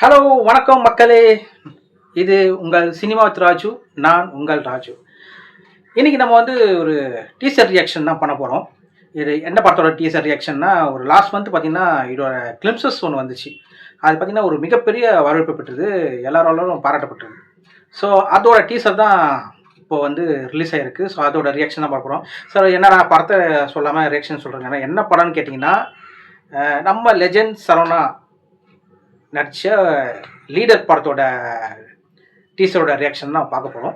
Hello வணக்கம் மக்களே. இது உங்கள் சினிமா வித் ராஜு. நான் உங்கள் ராஜு. இன்றைக்கி நம்ம ஒரு டீசர் ரியாக்ஷன் தான் பண்ண போகிறோம். இது என்ன படத்தோட டீசர் ரியாக்ஷன்னா, ஒரு லாஸ்ட் மந்த் பார்த்திங்கன்னா இதோட கிளிம்சஸ் ஒன்று வந்துச்சு. அது பார்த்திங்கன்னா ஒரு மிகப்பெரிய வரவேற்பு பெற்றது, எல்லாராலும் பாராட்டப்பட்டது. ஸோ அதோட டீசர் தான் இப்போது ரிலீஸ் ஆகிருக்கு. ஸோ அதோட ரியாக்ஷன் தான் பார்க்க போகிறோம். ஸோ என்ன நான் படத்தை சொல்லாமல் ரியாக்ஷன் சொல்கிறேங்க. என்ன படம்னு கேட்டிங்கன்னா, நம்ம லெஜெண்ட் சரவணா நடித்த லீடர் படத்தோட டீசரோட ரியாக்ஷன் தான் பார்க்க போகிறோம்.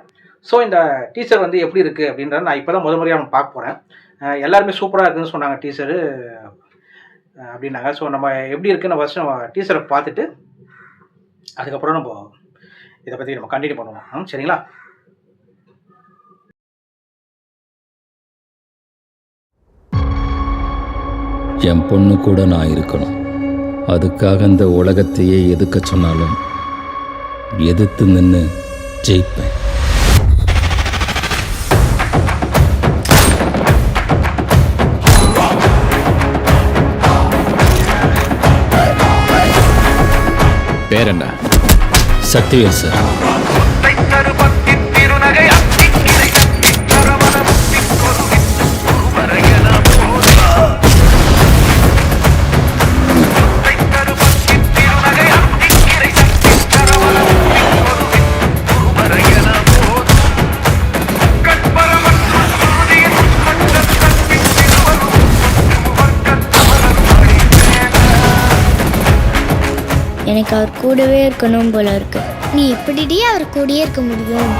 ஸோ இந்த டீசர் எப்படி இருக்குது அப்படின்றத நான் இப்போ தான் முறையாக நம்ம பார்க்க போகிறேன். எல்லாருமே சூப்பராக இருக்குதுன்னு சொன்னாங்க டீசரு அப்படின்னாங்க. ஸோ நம்ம எப்படி இருக்குன்னு ஃபஸ்ட்டு நம்ம டீசரை பார்த்துட்டு அதுக்கப்புறம் நம்ம இதை பற்றி நம்ம கண்டினியூ பண்ணுவோம். சரிங்களா? என் பொண்ணு கூட நான் இருக்கணும். அதுக்காக இந்த உலகத்தையே எதுக்க சொன்னாலும் எதிர்த்து நின்று ஜெயிப்பேன். பேர் என்ன? சக்திவேல் சார். எனக்கு அவர் கூடவே இருக்கணும் போல இருக்கு. நீ எப்படிடி அவர் கூடயே இருக்க முடியும்?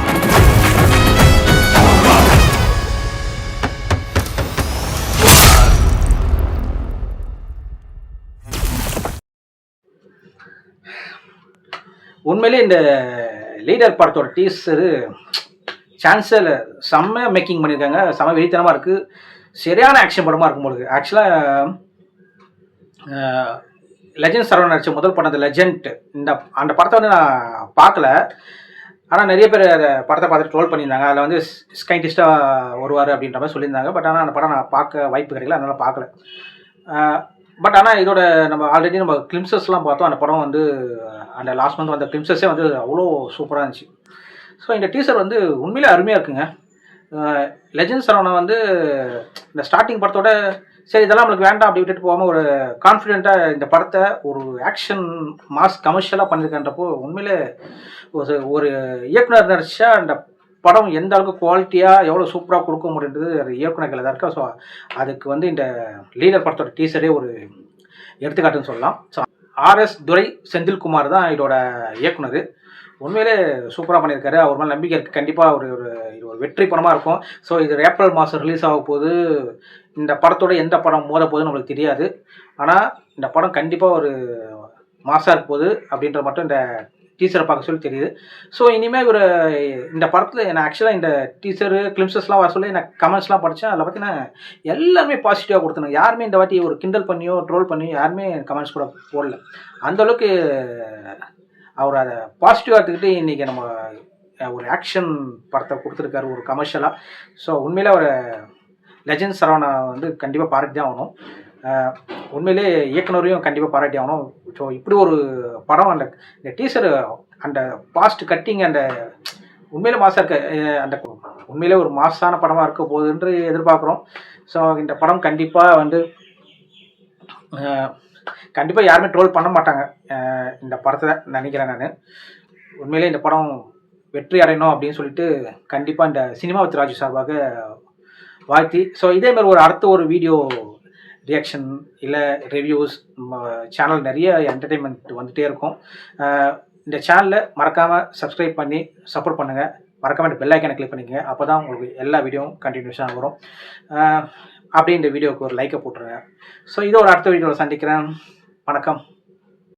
உண்மையிலே இந்த லீடர் படத்தோட டீசரு சான்ஸில் செம்ம மேக்கிங் பண்ணியிருக்காங்க. செம்ம வெறித்தனமாக இருக்குது. சரியான ஆக்ஷன் படமாக இருக்கும் போது. ஆக்சுவலாக லெஜெண்ட் சரவணன் நடித்த முதல் படம் அந்த லெஜெண்ட், அந்த படத்தை நான் பார்க்கல. ஆனால் நிறைய பேர் அந்த படத்தை பார்த்துட்டு ட்ரோல் பண்ணியிருந்தாங்க. அதில் ஸ்கைண்டிஸ்ட்டாக வருவார் அப்படின்ற மாதிரி சொல்லியிருந்தாங்க. பட் ஆனால் அந்த படம் நான் பார்க்க வாய்ப்பு கிடைக்கல, அதனால் பார்க்கல. பட் ஆனால் இதோட நம்ம ஆல்ரெடி நம்ம கிளிம்சஸ்லாம் பார்த்தோம். அந்த படம் அந்த லாஸ்ட் மந்த் வந்த கிளிம்சஸே அவ்வளோ சூப்பராக இருந்துச்சு. ஸோ இந்த டீசர் உண்மையிலே அருமையாக இருக்குங்க. லெஜெண்ட் சரவணன் இந்த ஸ்டார்டிங் படத்தோட சரி இதெல்லாம் நம்மளுக்கு வேண்டாம் அப்படி விட்டுட்டு போகாமல் ஒரு கான்ஃபிடென்ட்டாக இந்த படத்தை ஒரு ஆக்ஷன் மாஸ் கமர்ஷியலாக பண்ணியிருக்கன்றப்போ உண்மையிலே ஒரு இயக்குனர் நடிச்சா அந்த படம் எந்த அளவுக்கு குவாலிட்டியாக எவ்வளோ சூப்பராக கொடுக்க முடியுன்றது அது இயக்குனர்கள் தான் இருக்கா. ஸோ அதுக்கு இந்த லீடர் படத்தோட டீசரே ஒரு எடுத்துக்காட்டுன்னு சொல்லலாம். ஸோ ஆர்எஸ் துரை செந்தில்குமார் தான் இதோட இயக்குனர். உண்மையிலே சூப்பராக பண்ணியிருக்காரு. அவர் மேலே நம்பிக்கை இருக்குது. கண்டிப்பாக இது ஒரு வெற்றி படமாக இருக்கும். ஸோ இது ஏப்ரல் மாதம் ரிலீஸ் ஆக போகுது. இந்த படத்தோட எந்த படம் மோத போகுதுன்னு நம்மளுக்கு தெரியாது. ஆனால் இந்த படம் கண்டிப்பாக ஒரு மாசாக இருக்க போகுது அப்படின்ற மட்டும் இந்த டீசரை பார்க்க சொல்லி தெரியுது. ஸோ இனிமேல் இந்த படத்தில் நான் ஆக்சுவலாக இந்த டீசரு கிளிம்சஸ்லாம் வர சொல்லி நான் கமெண்ட்ஸ்லாம் படித்தேன். அதில் பார்த்தீங்கன்னா எல்லாருமே பாசிட்டிவாக கொடுத்தாங்க. யாருமே இந்த வாட்டி ஒரு கிண்டல் பண்ணியோ ட்ரோல் பண்ணியோ யாருமே கமெண்ட்ஸ் கூட போடல. அந்தளவுக்கு அவர் அதை பாசிட்டிவாக எடுத்துக்கிட்டு இன்றைக்கி நம்ம ஒரு ஆக்ஷன் படத்தை கொடுத்துருக்காரு ஒரு கமர்ஷியலாக. ஸோ உண்மையிலே ஒரு லெஜெண்ட் சரவணா கண்டிப்பாக பாராட்டி தான் ஆகணும். உண்மையிலே இயக்குனரையும் கண்டிப்பாக பாராட்டி ஆகணும். ஸோ இப்படி ஒரு படம் இந்த டீசரு அந்த பாஸ்ட் கட்டிங் உண்மையிலே மாசாக இருக்க உண்மையிலே ஒரு மாசான படமாக இருக்க போகுதுன்று எதிர்பார்க்குறோம். ஸோ இந்த படம் கண்டிப்பாக கண்டிப்பாக யாருமே ட்ரோல் பண்ண மாட்டாங்க இந்த படத்தை நினைக்கிறேன் நான். உண்மையிலே இந்த படம் வெற்றி அடையணும் அப்படின்னு சொல்லிட்டு கண்டிப்பாக இந்த சினிமா வித் ராஜு சார்பாக வாழ்த்தி. ஸோ இதேமாதிரி அடுத்த ஒரு வீடியோ ரியாக்ஷன் இல்லை ரிவ்யூஸ் சேனல் நிறைய என்டர்டெயின்மெண்ட் வந்துகிட்டே இருக்கும். இந்த சேனலை மறக்காமல் சப்ஸ்கிரைப் பண்ணி சப்போர்ட் பண்ணுங்கள். மறக்காமல் இந்த பெல் ஐக்கானை கிளிக் பண்ணிக்கங்க. அப்போ தான் உங்களுக்கு எல்லா வீடியோவும் கண்டினியூஸாக வரும். அப்படியே இந்த வீடியோவுக்கு ஒரு லைக்கை போட்டுருங்க. ஸோ இதோட அடுத்த வீடியோவில் சந்திக்கிறேன். வணக்கம்.